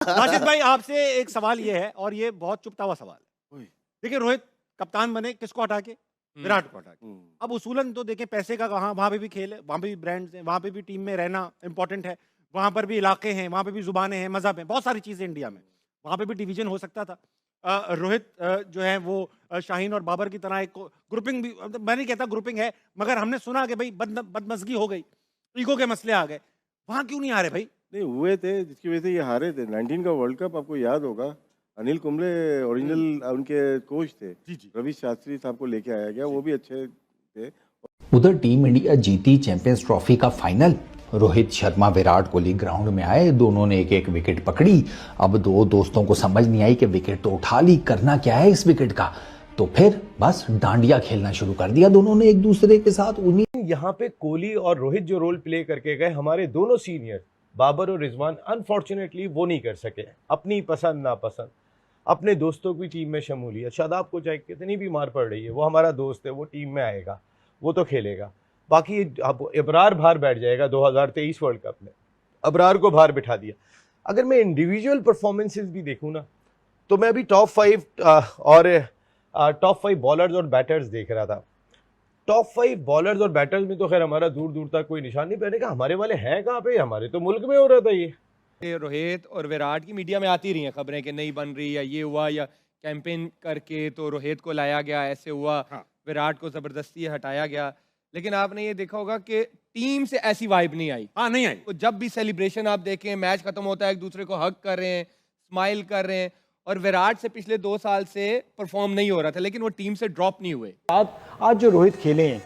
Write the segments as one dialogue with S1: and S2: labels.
S1: राशिद भाई आपसे एक सवाल ये है और ये बहुत चुभता हुआ सवाल है।
S2: ओए।
S1: देखिए रोहित कप्तान बने किसको हटा के? विराट को हटा के।
S2: हम्म,
S1: अब उसूलन तो देखें पैसे का कहाँ वहाँ पे भी खेल है, वहाँ पे भी ब्रांड्स हैं, वहाँ पे भी टीम में रहना इंपॉर्टेंट है, वहाँ पर भी इलाके हैं, वहाँ पे भी जुबानें हैं, मजहब हैं, बहुत सारी चीज़ें इंडिया में। वहाँ पे भी डिवीजन हो सकता था। रोहित जो है वो शाहीन और बाबर की तरह एक ग्रुपिंग भी मैं नहीं कहता ग्रुपिंग है, मगर हमने सुना कि भाई बदमजगी हो गई, ईगो के मसले आ गए। वहाँ क्यों नहीं आ रहे भाई?
S2: नहीं हुए थे जिसकी वजह से ये हारे थे 19 का वर्ल्ड कप आपको याद होगा। अनिल कुंबले ओरिजिनल उनके कोच थे।
S1: जी जी।
S2: रवि शास्त्री साहब को लेके आया गया, वो भी अच्छे थे।
S3: उधर टीम इंडिया जीती चैंपियंस ट्रॉफी का फाइनल। रोहित शर्मा विराट कोहली ग्राउंड में आए, दोनों ने एक एक विकेट पकड़ी। अब दो दोस्तों को समझ नहीं आई कि विकेट तो उठा ली, करना क्या है इस विकेट का। तो फिर बस डांडिया खेलना शुरू कर दिया दोनों ने एक दूसरे के साथ। उन्हीं
S4: यहाँ पे कोहली और रोहित जो रोल प्ले करके गए, हमारे दोनों सीनियर बाबर और रिजवान अनफॉर्चुनेटली वो नहीं कर सके। अपनी पसंद नापसंद, अपने दोस्तों की टीम में शमूलियत। शादाब को चाहे कितनी भी मार पड़ रही है, वो हमारा दोस्त है, वो टीम में आएगा, वो तो खेलेगा। बाकी अब अबरार बाहर बैठ जाएगा 2023 वर्ल्ड कप में, अबरार को बाहर बिठा दिया। अगर मैं इंडिविजुअल परफॉर्मेंसेस भी देखूँ ना, तो मैं अभी टॉप 5 बॉलर्स और बैटर्स देख रहा था। टॉप 5 बॉलर्स और बैटर्स में तो खैर हमारा दूर दूर तक कोई निशान नहीं। पहने का हमारे वाले हैं कहाँ पे? हमारे तो मुल्क में हो रहा था ये।
S5: रोहित और विराट की मीडिया में आती रही हैं खबरें कि नहीं बन रही, या ये हुआ, या कैंपेन करके तो रोहित को लाया गया, ऐसे हुआ,
S1: हाँ।
S5: विराट को जबरदस्ती हटाया गया। लेकिन आपने ये देखा होगा कि टीम से ऐसी वाइब नहीं आई।
S1: हाँ नहीं आई।
S5: तो जब भी सेलिब्रेशन आप देखें, मैच खत्म होता है, एक दूसरे को हग कर रहे हैं, स्माइल कर रहे हैं। और विराट से पिछले 2 साल से परफॉर्म नहीं हो रहा था, लेकिन वो टीम से ड्रॉप नहीं हुए।
S6: आज जो रोहित खेले हैं,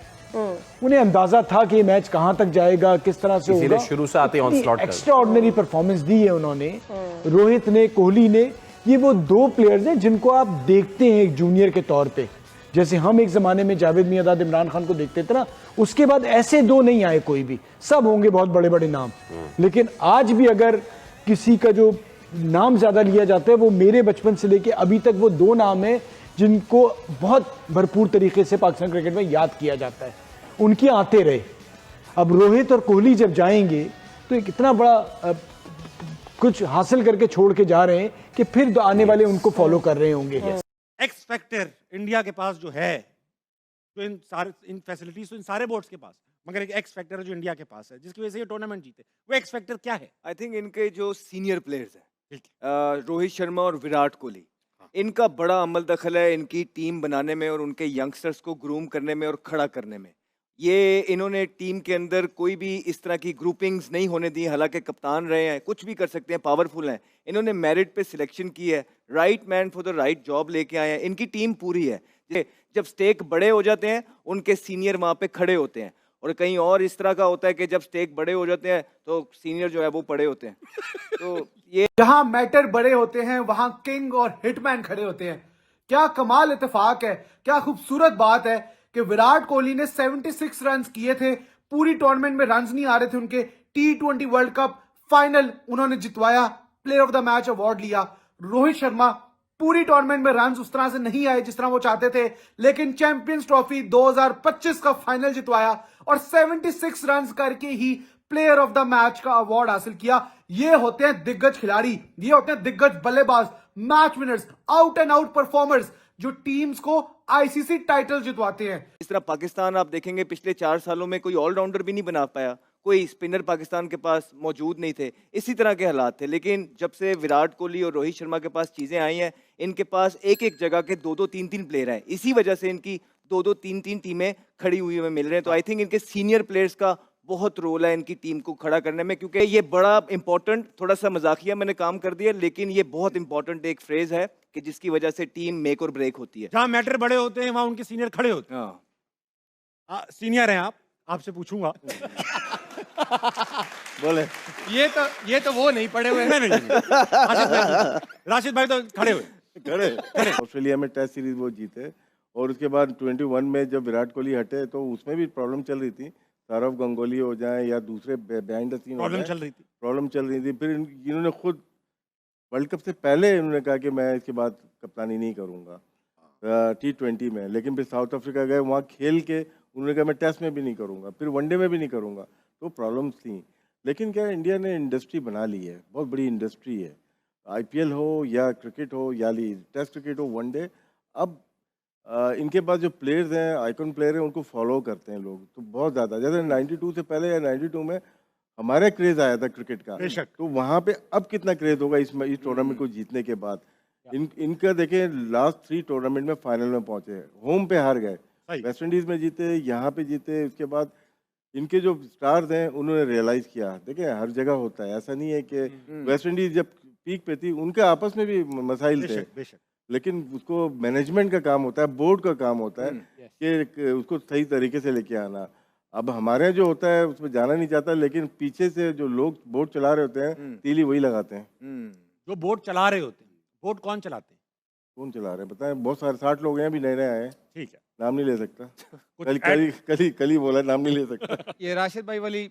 S6: उन्हें अंदाजा था कि ये मैच कहां तक जाएगा, किस तरह से होगा।
S7: शुरू से आते ऑनस्लॉट
S6: एक्स्ट्रा ऑर्डिनरी परफॉर्मेंस दी है उन्होंने। रोहित ने, कोहली ने, ये वो दो प्लेयर्स हैं जिनको आप देखते हैं एक जूनियर के तौर पे। जैसे हम एक जमाने में जावेद मियांदाद, इमरान खान को देखते थे ना, उसके बाद ऐसे दो नहीं आए कोई भी। सब होंगे बहुत बड़े बड़े नाम, लेकिन आज भी अगर किसी का जो नाम ज्यादा लिया जाता है, वो मेरे बचपन से लेके अभी तक वो दो नाम है जिनको बहुत भरपूर तरीके से पाकिस्तान क्रिकेट में याद किया जाता है। उनकी आते रहे। अब रोहित और कोहली जब जाएंगे तो एक इतना बड़ा कुछ हासिल करके छोड़ के जा रहे हैं कि फिर आने वाले उनको फॉलो कर रहे होंगे।
S1: एक्स फैक्टर इंडिया के पास जो है, जो इन फैसिलिटीज तो इन सारे बोर्ड्स के पास, मगर एक एक्स फैक्टर है जो इंडिया के पास है, जिसकी वजह से ये टूर्नामेंट जीते। वो एक्स फैक्टर क्या है?
S8: आई थिंक इनके जो सीनियर प्लेयर्स हैं, रोहित शर्मा और विराट कोहली, इनका बड़ा अमल दखल है इनकी टीम बनाने में और उनके यंगस्टर्स को ग्रूम करने में और खड़ा करने में। ये इन्होंने टीम के अंदर कोई भी इस तरह की ग्रुपिंग्स नहीं होने दी। हालांकि कप्तान रहे हैं, कुछ भी कर सकते हैं, पावरफुल हैं। इन्होंने मेरिट पे सिलेक्शन की है, right man for the right job लेके आए हैं। इनकी टीम पूरी है। जब स्टेक बड़े हो जाते हैं, उनके सीनियर वहाँ पे खड़े होते हैं। और कहीं और इस तरह का होता है कि जब स्टेक बड़े हो जाते हैं तो सीनियर जो है वो पड़े होते हैं। तो ये
S9: जहां मैटर बड़े होते हैं वहां किंग और हिटमैन खड़े होते हैं। क्या कमाल इत्तेफाक है, क्या खूबसूरत बात है कि विराट कोहली ने 76 रन किए थे। पूरी टूर्नामेंट में रन नहीं आ रहे थे उनके। T20 वर्ल्ड कप फाइनल उन्होंने जितवाया, player of the match award लिया। रोहित शर्मा पूरी टूर्नामेंट में रन उस तरह से नहीं आए जिस तरह वो चाहते थे, लेकिन चैंपियंस ट्रॉफी 2025 का फाइनल जितवाया और 76 रन करके ही प्लेयर ऑफ द मैच का अवार्ड हासिल किया। ये होते हैं दिग्गज खिलाड़ी, ये होते हैं दिग्गज बल्लेबाज, match winners, out and out performers, जो टीम्स को आईसीसी टाइटल जितवाते हैं।
S8: इस तरह पाकिस्तान आप देखेंगे पिछले 4 सालों में कोई ऑलराउंडर भी नहीं बना पाया, कोई स्पिनर पाकिस्तान के पास मौजूद नहीं थे। इसी तरह के हालात थे। लेकिन जब से विराट कोहली और रोहित शर्मा के पास चीज़ें आई हैं, इनके पास एक एक जगह के 2-2 3-3 प्लेयर हैं। इसी वजह से इनकी 2-2 3-3 टीमें खड़ी हुई हमें मिल रहे हैं। तो आई थिंक इनके सीनियर प्लेयर्स का बहुत रोल है इनकी टीम को खड़ा करने में, क्योंकि ये बड़ा इंपॉर्टेंट, थोड़ा सा मजाकिया मैंने काम कर दिया, लेकिन ये बहुत इंपॉर्टेंट एक फ्रेज है कि जिसकी वजह से टीम मेक और ब्रेक होती है।
S1: जहां मैटर बड़े होते हैं वहां उनके सीनियर खड़े होते हैं।
S8: हाँ,
S1: सीनियर हैं आप, आपसे पूछूंगा।
S2: बोले
S5: ये तो वो नहीं पड़े हुए।
S1: नहीं, राशिद भाई तो खड़े हुए।
S2: ऑस्ट्रेलिया में टेस्ट सीरीज वो जीते और उसके बाद 21 में जब विराट कोहली हटे तो उसमें भी प्रॉब्लम चल रही थी। सौरव गंगोली हो जाए या दूसरे बिहाइंड द सीन
S1: प्रॉब्लम चल रही थी।
S2: फिर इन्होंने खुद वर्ल्ड कप से पहले इन्होंने कहा कि मैं इसके बाद कप्तानी नहीं करूंगा T20 में। लेकिन फिर साउथ अफ्रीका गए, वहाँ खेल के उन्होंने कहा मैं टेस्ट में भी नहीं करूंगा, फिर वनडे में भी नहीं करूंगा। तो प्रॉब्लम्स थी। लेकिन क्या इंडिया ने इंडस्ट्री बना ली है, बहुत बड़ी इंडस्ट्री है। IPL हो या क्रिकेट हो या टेस्ट क्रिकेट हो, वनडे, अब इनके पास जो प्लेयर्स हैं, आइकन प्लेयर हैं, उनको फॉलो करते हैं लोग तो बहुत ज़्यादा। जैसे 92 से पहले या 92 में हमारा क्रेज आया था क्रिकेट का,
S1: बेशक।
S2: तो वहाँ पे अब कितना क्रेज होगा इस टूर्नामेंट को जीतने के बाद। इनका देखें, लास्ट 3 टूर्नामेंट में फाइनल में पहुंचे, होम पे हार गए, वेस्ट इंडीज में जीते, यहाँ पे जीते। उसके बाद इनके जो स्टार्स हैं उन्होंने रियलाइज किया, देखें हर जगह होता है, ऐसा नहीं है कि वेस्ट इंडीज जब पीक पे थी उनके आपस में भी मसाइल थे,
S1: बेशक।
S2: लेकिन उसको मैनेजमेंट का काम होता है, बोर्ड का काम होता है कि उसको सही तरीके से लेके आना। अब हमारे यहाँ जो होता है उसमें जाना नहीं चाहता, लेकिन पीछे से जो लोग बोर्ड चला रहे होते हैं तीली वही लगाते हैं।
S1: जो बोर्ड चला रहे होते हैं, बोर्ड कौन चलाते हैं?
S2: कौन चला रहे हैं बताएं? बहुत सारे 60 लोग हैं, अभी नए नए आए हैं,
S1: ठीक है,
S2: नाम नहीं ले सकता।
S1: कुछ
S2: कल ही बोला, नाम नहीं ले सकता।
S5: ये राशिद भाई वाली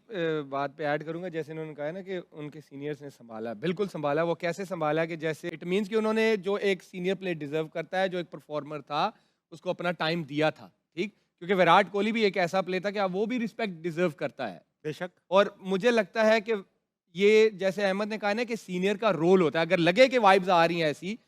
S5: बात पे ऐड करूंगा, जैसे उन्होंने कहा है ना कि उनके सीनियर्स ने संभाला, बिल्कुल संभाला। वो कैसे संभाला कि जैसे इट मीन्स कि उन्होंने जो एक सीनियर प्लेयर डिजर्व करता है, जो एक परफॉर्मर था, उसको अपना टाइम दिया था, ठीक। क्योंकि विराट कोहली भी एक ऐसा प्लेयर था कि वो भी रिस्पेक्ट डिजर्व करता है,
S1: बेशक।
S5: और मुझे लगता है कि ये जैसे अहमद ने कहा ना कि सीनियर का रोल होता है, अगर लगे कि वाइब्स आ रही हैं ऐसी,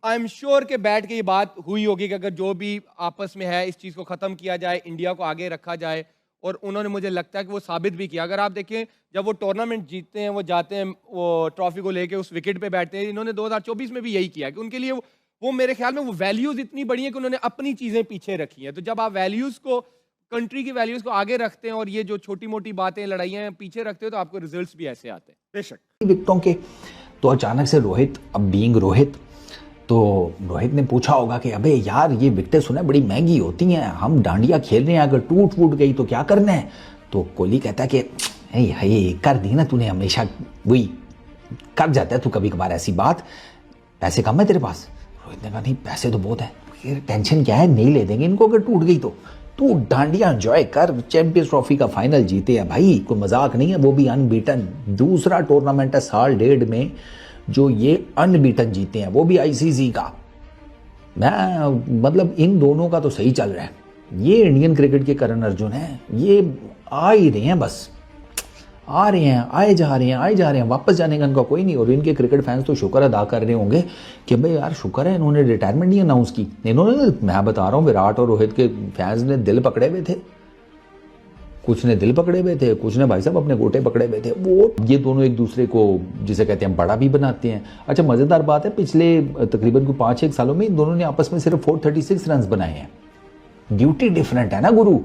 S5: आई एम श्योर के बैठ के ये बात हुई होगी कि अगर जो भी आपस में है इस चीज़ को ख़त्म किया जाए, इंडिया को आगे रखा जाए। और उन्होंने, मुझे लगता है कि वो साबित भी किया। अगर आप देखें, जब वो टूर्नामेंट जीतते हैं, वो जाते हैं, वो ट्रॉफी को लेके उस विकेट पे बैठते हैं। इन्होंने 2024 में भी यही किया कि उनके लिए वो मेरे ख्याल में वो वैल्यूज़ इतनी बड़ी हैं कि उन्होंने अपनी चीज़ें पीछे रखी हैं। तो जब आप वैल्यूज़ को, कंट्री की वैल्यूज़ को आगे रखते हैं और ये जो छोटी मोटी बातें, लड़ाइयाँ पीछे रखते हो, तो आपको रिजल्ट्स भी ऐसे आते हैं।
S1: बेशक।
S3: विकेटों के तो अचानक से रोहित, अब बीइंग रोहित, तो रोहित ने पूछा होगा कि अबे यार ये विकेटें सुना बड़ी महंगी होती हैं, हम डांडिया खेल रहे हैं, अगर टूट फूट गई तो क्या करना है। तो कोहली कहता है कि ये कर दी ना तूने, हमेशा वही कर जाता है तू कभी कभार ऐसी बात, पैसे कम है तेरे पास। रोहित ने कहा नहीं पैसे तो बहुत है, टेंशन क्या है, नहीं ले देंगे इनको अगर टूट गई तो, तू डांडिया एंजॉय कर, चैंपियंस ट्रॉफी का फाइनल जीते हैं भाई, कोई मजाक नहीं है, वो भी अनबीटन। दूसरा टूर्नामेंट है साल डेढ़ में जो ये अनबीटन जीते हैं, वो भी ICC का। मैं मतलब इन दोनों का तो सही चल रहा है। ये इंडियन क्रिकेट के करण अर्जुन हैं, ये आ ही रहे हैं, बस आ रहे हैं, आए जा रहे हैं, वापस जाने का इनका कोई नहीं। और इनके क्रिकेट फैंस तो शुक्र अदा कर रहे होंगे कि भाई यार शुक्र है इन्होंने रिटायरमेंट नहीं अनाउंस की। इन्होंने, मैं बता रहा हूँ, विराट और रोहित के फैंस ने दिल पकड़े हुए थे, कुछ ने दिल पकड़े हुए थे, कुछ ने भाई साहब अपने गोटे पकड़े हुए थे। वो ये दोनों एक दूसरे को जिसे कहते हैं बड़ा भी बनाते हैं। अच्छा मज़ेदार बात है, पिछले तकरीबन 5-6 सालों में इन दोनों ने आपस में सिर्फ 436 रन बनाए हैं। ड्यूटी डिफरेंट है ना गुरु।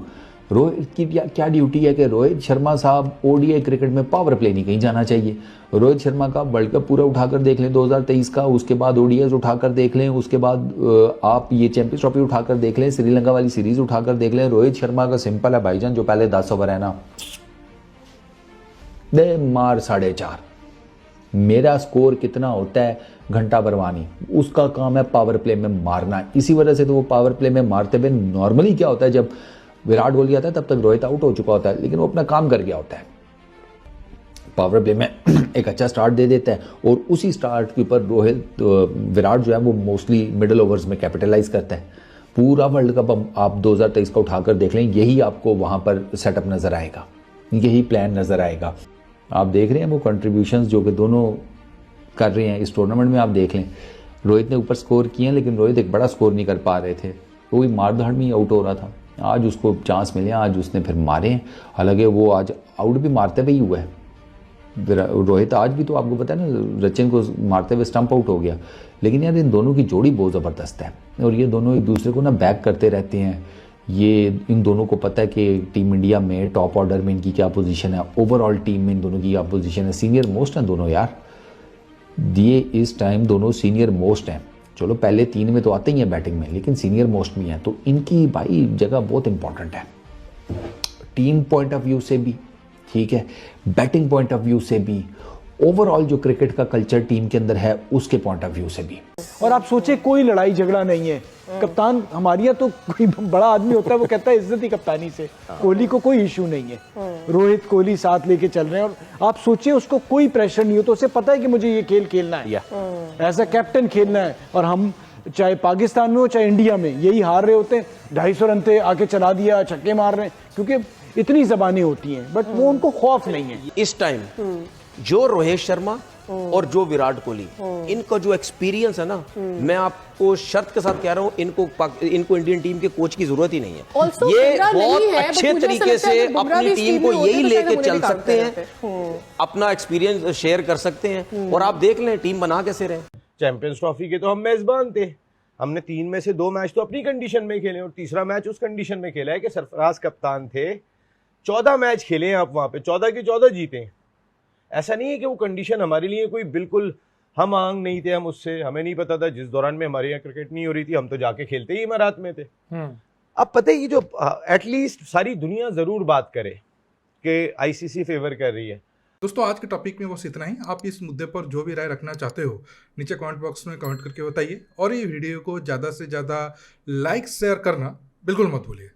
S3: रोहित की क्या ड्यूटी है कि रोहित शर्मा साहब ODI क्रिकेट में पावर प्ले नहीं कहीं जाना चाहिए। रोहित शर्मा का वर्ल्ड कप पूरा उठाकर देख लें 2023 का, उसके बाद ODIs उठाकर देख लें, उसके बाद आप ये चैंपियंस ट्रॉफी उठाकर देख लें, श्रीलंका वाली सीरीज उठाकर देख लें। रोहित शर्मा का सिंपल है भाईजान, जो पहले 10 ओवर है ना, दे मार 4.5, मेरा स्कोर कितना होता है घंटा बरवानी, उसका काम है पावर प्ले में मारना। इसी वजह से तो वो पावर प्ले में मारते हुए, नॉर्मली क्या होता है जब विराट कोहली आता है तब तक रोहित आउट हो चुका होता है, लेकिन वो अपना काम कर गया होता है, पावर प्ले में एक अच्छा स्टार्ट दे देता है। और उसी स्टार्ट के ऊपर रोहित, विराट जो है वो मोस्टली मिडिल ओवर्स में कैपिटलाइज करता है। पूरा वर्ल्ड कप आप 2023 का उठाकर देख लें, यही आपको वहाँ पर सेटअप नज़र आएगा, यही प्लान नज़र आएगा। आप देख रहे हैं वो कंट्रीब्यूशंस जो कि दोनों कर रहे हैं इस टूर्नामेंट में। आप देख लें रोहित ने ऊपर स्कोर किए हैं, लेकिन रोहित एक बड़ा स्कोर नहीं कर पा रहे थे, वो भी मारधाड़ में ही आउट हो रहा था। आज उसको चांस मिले, आज उसने फिर मारे हैं, हालांकि वो आज आउट भी मारते हुए ही हुआ है। रोहित आज भी तो आपको पता है ना, सचिन को मारते हुए स्टंप आउट हो गया। लेकिन यार इन दोनों की जोड़ी बहुत ज़बरदस्त है और ये दोनों एक दूसरे को ना बैक करते रहते हैं। ये इन दोनों को पता है कि टीम इंडिया में टॉप ऑर्डर में इनकी क्या पोजीशन है, ओवरऑल टीम में इन दोनों की क्या पोजीशन है। सीनियर मोस्ट हैं दोनों यार, ये इस टाइम दोनों सीनियर मोस्ट हैं। चलो पहले 3 में तो आते ही हैं बैटिंग में, लेकिन सीनियर मोस्ट भी हैं, तो इनकी भाई जगह बहुत इंपॉर्टेंट है, टीम पॉइंट ऑफ व्यू से भी, ठीक है, बैटिंग पॉइंट ऑफ व्यू से भी, ओवरऑल जो क्रिकेट का कल्चर टीम के अंदर है उसके पॉइंट ऑफ व्यू से भी।
S6: और आप सोचे कोई लड़ाई झगड़ा नहीं है। कप्तान हमारी यहाँ तो कोई बड़ा आदमी होता है वो कहता है इज्जत ही कप्तानी से, कोहली को कोई इशू नहीं है, रोहित कोहली साथ लेके चल रहे हैं। और आप सोचिए उसको कोई प्रेशर नहीं हो, तो उसे पता है कि मुझे ये खेल खेलना है, एज अ कैप्टन खेलना है। और हम चाहे पाकिस्तान में हो चाहे इंडिया में, यही हार रहे होते हैं, 250 रन थे आके चला दिया, छक्के मार रहे हैं, क्योंकि इतनी जबानें होती हैं, बट वो उनको खौफ नहीं है।
S7: इस टाइम जो रोहित शर्मा और जो विराट कोहली, इनका जो एक्सपीरियंस है ना, मैं आपको शर्त के साथ कह रहा हूँ, इनको इंडियन टीम के कोच की जरूरत ही नहीं है।
S10: Also,
S7: ये
S10: बुमराह
S7: बहुत
S10: नहीं है,
S7: अच्छे
S10: but मुझे ऐसा
S7: तरीके
S10: लगता है
S7: से
S10: कि बुमराह
S7: अपनी
S10: भी
S7: टीम
S10: इस
S7: को
S10: टीम में
S7: यही
S10: होते तो शायद
S7: लेके
S10: उन्हें
S7: चल
S10: भी काम
S7: सकते
S10: करते
S7: हैं, अपना एक्सपीरियंस शेयर कर सकते हैं, और आप देख लें टीम बना कैसे रहे।
S4: चैंपियंस ट्रॉफी के तो हम मेजबान थे, हमने 3 में से 2 मैच तो अपनी कंडीशन में खेले और तीसरा मैच उस कंडीशन में खेला है कि सरफराज कप्तान थे। 14 मैच खेले हैं आप वहां पे, 14 के 14 जीते। ऐसा नहीं है कि वो कंडीशन हमारे लिए कोई बिल्कुल हम आंग नहीं थे, हम उससे हमें नहीं पता था। जिस दौरान में हमारे यहाँ क्रिकेट नहीं हो रही थी, हम तो जाके खेलते ही इमारात में थे। अब पता है, ये जो एटलीस्ट सारी दुनिया जरूर बात करे कि आईसीसी फेवर कर रही है।
S11: दोस्तों, आज के टॉपिक में बस इतना ही। आप इस मुद्दे पर जो भी राय रखना चाहते हो नीचे कमेंट बॉक्स में कमेंट करके बताइए, और ये वीडियो को ज़्यादा से ज़्यादा लाइक शेयर करना बिल्कुल मत भूलिए।